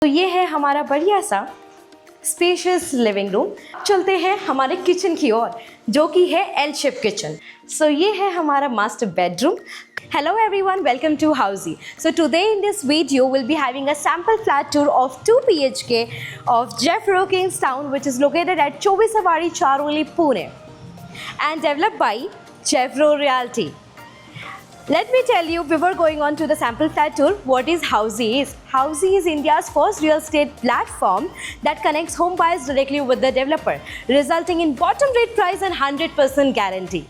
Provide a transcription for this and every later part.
तो ये है हमारा बढ़िया सा स्पेशियस लिविंग रूम। चलते हैं हमारे किचन की ओर, जो कि है एल शेप किचन। सो ये है हमारा master bedroom. Hello everyone, welcome to Housey. So today in this video we'll be having a sample flat tour of 2 BHK of Jeffro Kingstown, which is located at Chovisawadi, Charoli, Pune, and developed by Jeffro Realty. Let me tell you before going on to the sample flat tour what is Housey is. Housey is India's first real estate platform that connects home buyers directly with the developer, resulting in bottom rate price and 100% guarantee.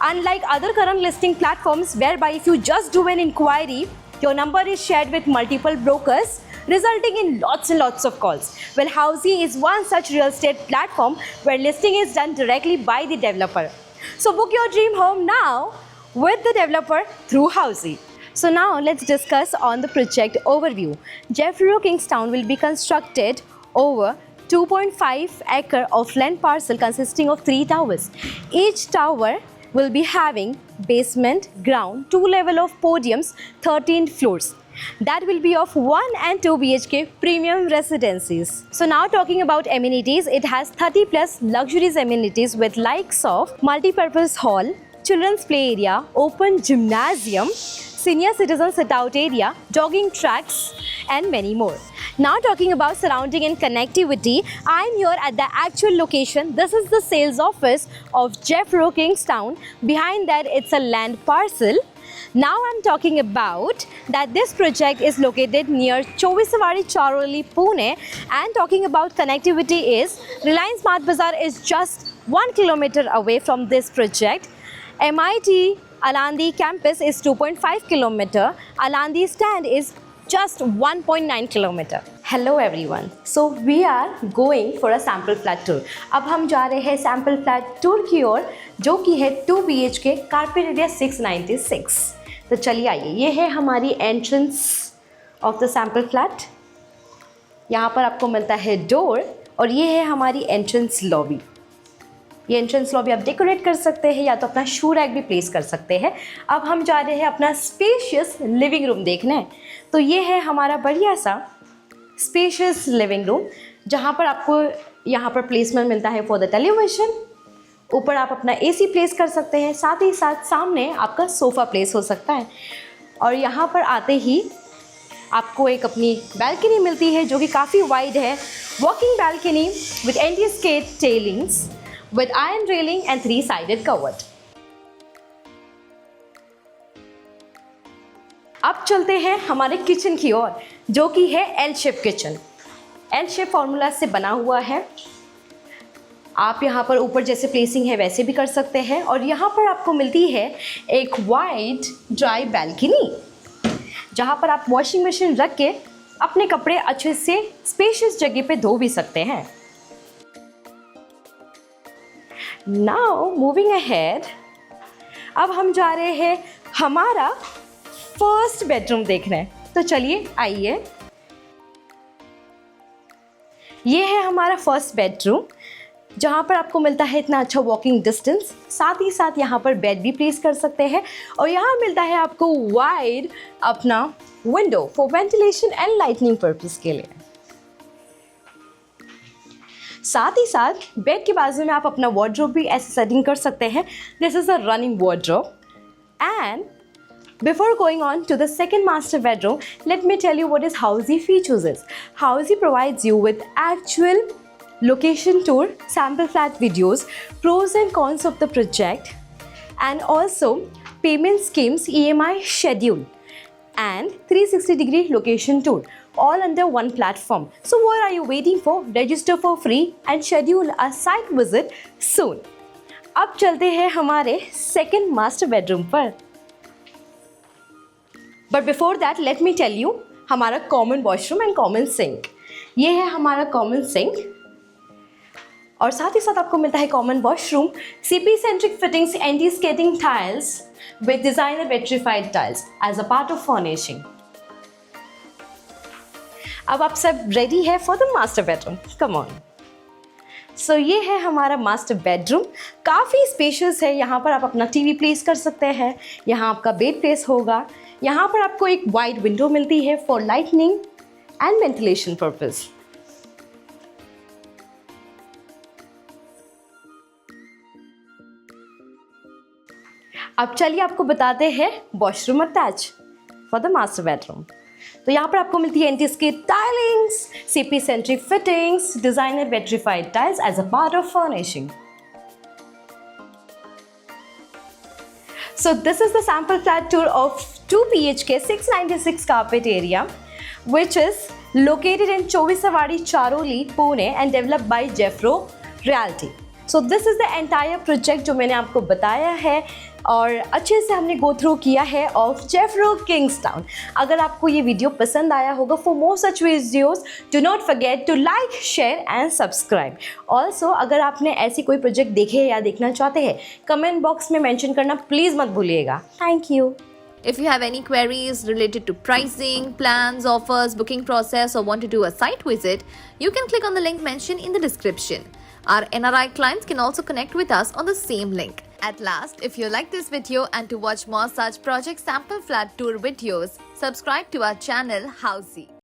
Unlike other current listing platforms whereby if you just do an inquiry, your number is shared with multiple brokers, resulting in lots and lots of calls. Well, Housey is one such real estate platform where listing is done directly by the developer. So book your dream home now with the developer through Housey. So now let's discuss on the project overview. Jeffro Kingstown will be constructed over 2.5 acre of land parcel consisting of 3 towers. Each tower will be having basement, ground, 2 level of podiums, 13 floors. That will be of 1 and 2 BHK premium residencies. So now talking about amenities, it has 30 plus luxurious amenities with likes of multi-purpose hall, children's play area, open gymnasium, senior citizen sit-out area, jogging tracks, and many more. Now talking about surrounding and connectivity, I am here at the actual location. This is the sales office of Jeffro Kingstown. Behind that, it's a land parcel. Now I'm talking about that this project is located near Chovisawadi, Charoli, Pune. And talking about connectivity is, Reliance Smart Bazaar is just 1 kilometer away from this project. MIT Alandi campus is 2.5 kilometer. Alandi stand is just 1.9 kilometer. Hello everyone. So we are going for a sample flat tour. अब हम जा रहे हैं sample flat tour की ओर, जो कि है 2 BHK carpet area 696. तो चलिए आइए, ये है हमारी entrance of the sample flat. यहाँ पर आपको मिलता है डोर और ये है हमारी एंट्रेंस लॉबी। ये एंट्रेंस लॉबी आप डेकोरेट कर सकते हैं या तो अपना शू रैक भी प्लेस कर सकते हैं। अब हम जा रहे हैं अपना स्पेशियस लिविंग रूम देखने। तो ये है हमारा बढ़िया सा स्पेशियस लिविंग रूम, जहाँ पर आपको यहाँ पर प्लेसमेंट मिलता है फॉर द टेलीविज़न। ऊपर आप अपना एसी प्लेस कर सकते हैं, साथ ही साथ सामने आपका सोफ़ा प्लेस हो सकता है। और यहाँ पर आते ही आपको एक अपनी बैल्कनी मिलती है, जो कि काफ़ी वाइड है। Walking balcony with anti-skate tellings with iron railing and 3-sided covered. अब चलते हैं हमारे किचन की ओर, जो कि है L shape kitchen. L shape formula से बना हुआ है। आप यहाँ पर ऊपर जैसे प्लेसिंग है वैसे भी कर सकते हैं। और यहाँ पर आपको मिलती है एक वाइड ड्राई बैल्कनी, जहाँ पर आप वॉशिंग मशीन रख के अपने कपड़े अच्छे से स्पेशियस जगह पे धो भी सकते हैं। Now moving ahead, अब हम जा रहे हैं हमारा फर्स्ट बेडरूम देखने। तो चलिए आइए, ये है हमारा फर्स्ट बेडरूम, जहाँ पर आपको मिलता है इतना अच्छा वॉकिंग डिस्टेंस। साथ ही साथ यहाँ पर बेड भी प्लेस कर सकते हैं और यहाँ मिलता है आपको वाइड अपना window for ventilation and lightning purpose के लिए। साथ ही साथ बेड के बाजू में आप अपना वार्डरोब भी ऐसे सेटिंग कर सकते हैं। This is a running wardrobe. And before going on to the second master bedroom, let me tell you what is Housey features is. Housey provides you with actual location tour, sample flat videos, pros and cons of the project, and also payment schemes, EMI schedule, and 360-degree location tour, all under one platform. So what are you waiting for? Register for free and schedule a site visit soon. अब चलते हैं हमारे second master bedroom पर। But before that let me tell you हमारा common washroom and common sink. ये है हमारा common sink और साथ ही साथ आपको मिलता है common washroom, CP centric fittings, anti-skating tiles with designer vitrified tiles as a part of furnishing. अब आप सब रेडी है for the master bedroom. Come on. So ये है हमारा मास्टर बेडरूम। काफ़ी स्पेशियस है। यहाँ पर आप अपना टीवी प्लेस कर सकते हैं, यहाँ आपका बेड प्लेस होगा। यहाँ पर आपको एक वाइड विंडो मिलती है for lightning and ventilation purpose. अब चलिए आपको बताते हैं washroom attach for the master bedroom. तो यहाँ पर आपको मिलती है anti skid tilings, CP sanitary fittings, designer vitrified tiles as a part of furnishing. So this is the sample flat tour of 2 BHK 696 carpet area, which is located in Chovisawadi, Charoli, Pune and developed by Jeffro Realty. So this is the entire project जो मैंने आपको बताया है और अच्छे से हमने go through किया है ऑफ जेफ्रो किंग्सटाउन। अगर आपको ये वीडियो पसंद आया होगा, for more such videos do not forget to like, share and subscribe. Also अगर आपने ऐसी कोई प्रोजेक्ट देखे या देखना चाहते हैं, कमेंट बॉक्स में मेंशन करना प्लीज़ मत भूलिएगा। Thank you. If you have any queries related to pricing, plans, offers, booking process, or want to do a site visit, you can click on the link mentioned in the description. Our NRI clients can also connect with us on the same link. At last, if you like this video and to watch more such project sample flat tour videos, subscribe to our channel Housey.